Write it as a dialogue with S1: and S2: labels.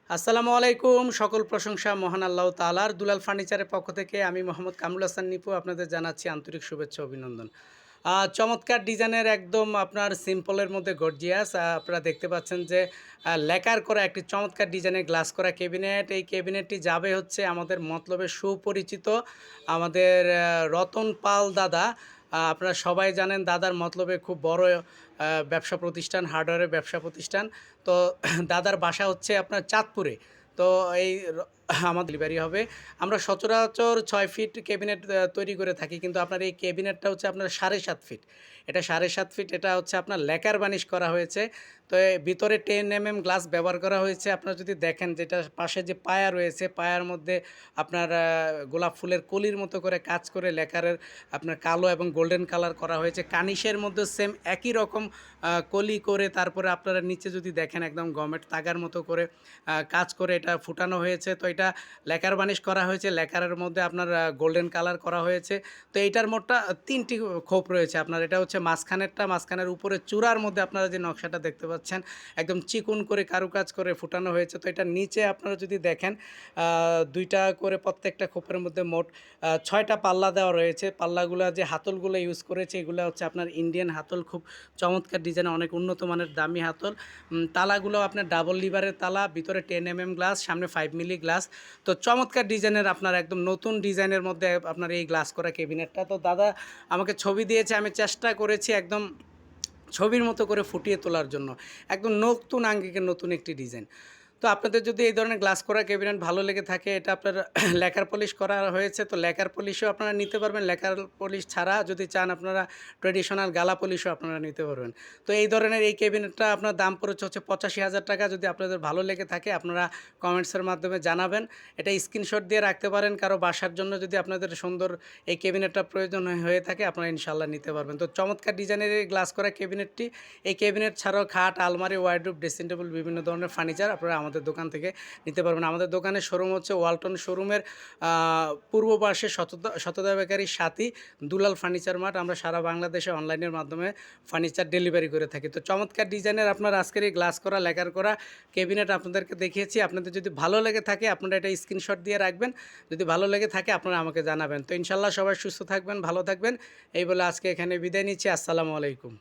S1: আসসালামু আলাইকুম। সকল প্রশংসা মহান আল্লাহ তাআলার। দুলাল ফার্নিচারের পক্ষ থেকে আমি মোহাম্মদ কামরুল হাসান নিপু আপনাদের জানাচ্ছি আন্তরিক শুভেচ্ছা ও অভিনন্দন। চমৎকার ডিজাইনের একদম আপনার সিম্পলের মধ্যে গর্জিয়াস আপনারা দেখতে পাচ্ছেন যে লেকার করা একটি চমৎকার ডিজাইনের গ্লাস করা ক্যাবিনেট। এই ক্যাবিনেটটি যাবে হচ্ছে আমাদের মতলবে সুপরিচিত আমাদের রতন পাল দাদা। আপনারা সবাই জানেন দাদার মতলবে খুব বড় ব্যবসা প্রতিষ্ঠান, হার্ডওয়্যারের ব্যবসা প্রতিষ্ঠান। তো দাদার বাসা হচ্ছে আপনার চাঁদপুরে। তো এই আমার ডেলিভারি হবে। আমরা সচরাচর ৬ ফিট ক্যাবিনেট তৈরি করে থাকি। কিন্তু আপনার এই ক্যাবিনেটটা হচ্ছে আপনার ৭.৫ ফিট। এটা ৭.৫ ফিট, এটা হচ্ছে আপনার ল্যাকার বানিশ করা হয়েছে। তো ভিতরে 10 গ্লাস ব্যবহার করা হয়েছে। আপনারা যদি দেখেন যেটা পাশে যে পায়া রয়েছে, পায়ার মধ্যে আপনার গোলাপ ফুলের কলির মতো করে কাজ করে ল্যাকারের আপনার কালো এবং গোল্ডেন কালার করা হয়েছে। কানিশের মধ্যে সেম একই রকম কলি করে তারপরে আপনারা নিচে যদি দেখেন একদম গমেট তাগার মতো করে কাজ করে এটা ফুটানো হয়েছে। তো এটা ল্যাকার বানিশ করা হয়েছে। ল্যাকারের মধ্যে আপনার গোল্ডেন কালার করা হয়েছে। তো এইটার মোটটা ৩টি খোপ রয়েছে আপনার। এটা হচ্ছে মাঝখানেরটা, মাঝখানের উপরে চূড়ার মধ্যে আপনারা যে নকশাটা দেখতে পাচ্ছেন একদম চিকন করে কারুকাজ করে ফুটানো হয়েছে। তো এটার নিচে আপনারা যদি দেখেন ২টা করে প্রত্যেকটা খোপের মধ্যে মোট ৬টা পাল্লা দেওয়া রয়েছে। পাল্লাগুলা যে হাতলগুলো ইউজ করেছে এগুলো হচ্ছে আপনার ইন্ডিয়ান হাতল, খুব চমৎকার ডিজাইন, অনেক উন্নত মানের দামি হাতল। তালাগুলো আপনার ডাবল লিভারের তালা, ভিতরে 10 গ্লাস, সামনে 5 মিলি গ্লাস। তো চমৎকার ডিজাইনের আপনার একদম নতুন ডিজাইনের মধ্যে আপনার এই গ্লাস করা ক্যাবিনেটটা। তো দাদা আমাকে ছবি দিয়েছে, আমি চেষ্টা করেছি একদম ছবির মতো করে ফুটিয়ে তোলার জন্য। একদম নতুন আঙ্গিকের নতুন একটি ডিজাইন। তো আপনাদের যদি এই ধরনের গ্লাস করা ক্যাবিনেট ভালো লেগে থাকে, এটা আপনার ল্যাকার পলিশ করা হয়েছে। তো ল্যাকার পলিশও আপনারা নিতে পারবেন। ল্যাকার পলিশ ছাড়া যদি চান আপনারা ট্র্যাডিশনাল গালা পলিশও আপনারা নিতে পারবেন। তো এই ধরনের এই ক্যাবিনেটটা আপনার দাম পড়েছে হচ্ছে ৮৫,০০০ টাকা। যদি আপনাদের ভালো লেগে থাকে আপনারা কমেন্টসের মাধ্যমে জানাবেন। এটা স্ক্রিনশট দিয়ে রাখতে পারেন। কারো বাসার জন্য যদি আপনাদের সুন্দর এই ক্যাবিনেটটা প্রয়োজন হয়ে থাকে আপনারা ইনশাআল্লাহ নিতে পারবেন। তো চমৎকার ডিজাইনের এই গ্লাস করা ক্যাবিনেটটি, এই ক্যাবিনেট ছাড়াও খাট, আলমারি, ওয়ার্ডরোব, ড্রেসিং টেবিল, বিভিন্ন ধরনের ফার্নিচার আপনারা আমাদের দোকান থেকে নিতে পারবেন। আমাদের দোকানের শোরুম হচ্ছে ওয়ালটন শোরুমের পূর্ব পাশে শতদা বেকারির সাথী দুলাল ফার্নিচার মার্ট। আমরা সারা বাংলাদেশে অনলাইনের মাধ্যমে ফার্নিচার ডেলিভারি করে থাকি। তো চমৎকার ডিজাইনের আপনার আজকের এই গ্লাস করা ল্যাকার করা ক্যাবিনেট আপনাদেরকে দেখিয়েছি। আপনাদের যদি ভালো লেগে থাকে আপনারা এটা স্ক্রিনশট দিয়ে রাখবেন। যদি ভালো লেগে থাকে আপনারা আমাকে জানাবেন। তো ইনশাল্লাহ সবাই সুস্থ থাকবেন, ভালো থাকবেন। এই বলে আজকে এখানে বিদায় নিচ্ছি। আসসালামু আলাইকুম।